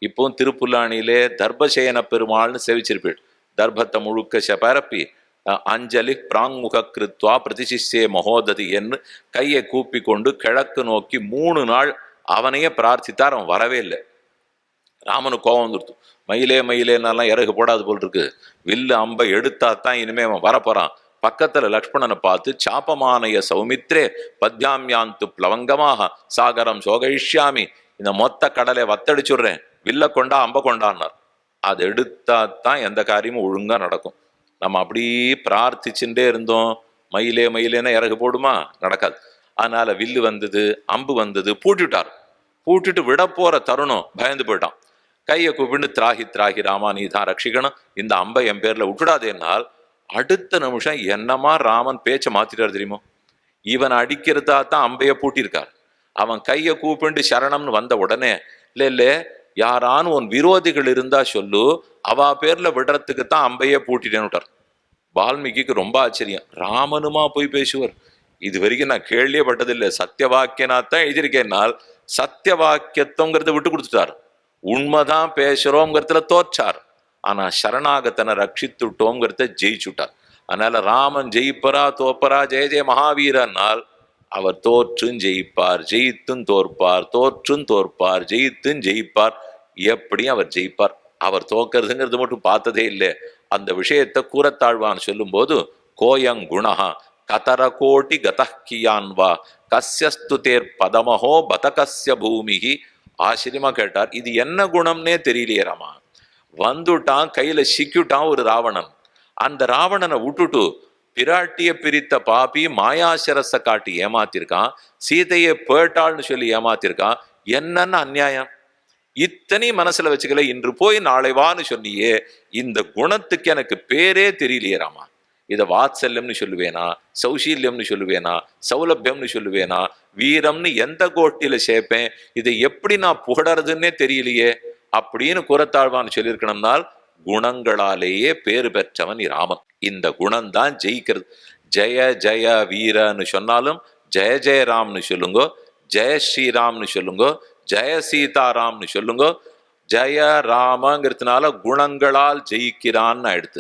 இப்பவும் திருப்புல்லாணியிலே தர்பசேன பெருமாள்னு சேவிச்சிருப்பீள். தர்பத்தை முழுக்க பரப்பி அஞ்சலி பிராங்முக கிருத்வா பிரதிசிஷ்யே மகோததி என்று கையை கூப்பி கொண்டு கிழக்கு நோக்கி 3 நாள் அவனையே பிரார்த்தித்தார். அவன் வரவே இல்லை. ராமனுக்கு கோபம் வந்துடுத்து. மயிலே மயிலேன்னாலாம் இறகு போடாது போல் இருக்கு. வில்லு அம்பை எடுத்தா தான் இனிமே அவன் வரப்போறான். பக்கத்துல லக்ஷ்மணனை பார்த்து சாப்பமானய சௌமித்ரே பத்யாமியாந்து பிளவங்கமாக சாகரம் சோகயிஷ்யாமி, இந்த மொத்த கடலை வத்தடிச்சுடுறேன், வில்ல கொண்டா அம்ப கொண்டான்னார். அது எடுத்தா தான் எந்த காரியமும் ஒழுங்கா நடக்கும். நம்ம அப்படியே பிரார்த்திச்சுட்டே இருந்தோம், மயிலே மயிலேன்னா இறகு போடுமா? நடக்காது. அதனால வில்லு வந்தது, அம்பு வந்தது, பூட்டிட்டார். பூட்டிட்டு விட போற தருணம் பயந்து போயிட்டான். கையை கூப்பிட்டு திராகி திராகி ராமா நீ தான் ரட்சிக்கணும், இந்த அம்பை என் பேர்ல விட்டுடாதேனால் அடுத்த நிமிஷம் என்னமா ராமன் பேச்சை மாத்திட்டார் தெரியுமோ. இவன் அடிக்கிறதா தான் அம்பைய பூட்டியிருக்கார். அவன் கையை கூப்பிண்டு சரணம்னு வந்த உடனே இல்ல யாரானு உன் விரோதிகள் இருந்தா சொல்லு, அவ பேர்ல விடுறதுக்கு தான் அம்பையே பூட்டிட்டேன்னு விட்டார். வால்மீகிக்கு ரொம்ப ஆச்சரியம். ராமனுமா போய் பேசுவார்? இது வரைக்கும் நான் கேள்வியே பட்டதில்லை. சத்திய வாக்கியனாத்தான் எழுதியிருக்கேன்னால் சத்திய வாக்கியத்தோங்கிறத விட்டு கொடுத்துட்டார். உண்மைதான் பேசுறோங்கிறதுல தோற்றார். ஆனா சரணாகத்தனை ரட்சித்துட்டோங்கிறத ஜெயிச்சுட்டார். அதனால ராமன் ஜெயிப்பரா தோப்பரா ஜெய ஜெய மகாவீரனால் அவர் தோற்றும் ஜெயிப்பார், ஜெயித்தும் தோற்பார், தோற்றும் தோற்பார், ஜெயித்தும் ஜெயிப்பார். எப்படியும் அவர் ஜெயிப்பார். அவர் தோக்கிறதுங்கிறது மட்டும் பார்த்ததே இல்லை. அந்த விஷயத்தை கூறத்தாழ்வான் சொல்லும் போது கோயங்குணா கதர கோட்டி கதக்கியான்வா கஸ்யஸ்து தேர் பதமஹோ பதகஸ்ய பூமிகி. ஆச்சரியமா கேட்டார். இது என்ன குணம்னே தெரியலையே ராமா. வந்துட்டான், கையில சிக்கிட்டான் ஒரு ராவணன். அந்த ராவணனை விட்டுட்டு பிராட்டிய பிரித்த பாப்பி மாயாசரச காட்டி ஏமாத்திருக்கான், சீதையை பேட்டாள்னு சொல்லி ஏமாத்திருக்கான். என்னன்னு அநியாயம்! இத்தனை மனசுல வச்சுக்கல. இன்று போய் நாளை வான்னு சொன்னியே, இந்த குணத்துக்கு எனக்கு பேரே தெரியலையே ராமா. இதை வாத்சல்யம்னு சொல்லுவேனா, சௌசீல்யம்னு சொல்லுவேனா, சௌலபியம்னு சொல்லுவேனா, வீரம்னு எந்த கோட்டியில சேர்ப்பேன்? இதை எப்படி நான் புகழறதுன்னே தெரியலையே அப்படின்னு கூறத்தாழ்வான்னு சொல்லியிருக்கணும்னால் குணங்களாலேயே பேறு பெற்றவன் ராமன். இந்த குணம்தான் ஜெயிக்கிறது. ஜெய ஜெய வீரன்னு சொன்னாலும் ஜெய ஜெயராம்னு சொல்லுங்கோ, ஜெய ஸ்ரீராம்னு சொல்லுங்கோ, ஜெய சீதாராம்னு சொல்லுங்கோ. ஜெய ராமங்கிறதுனால குணங்களால் ஜெயிக்கிறான்னு ஆயிடுத்து.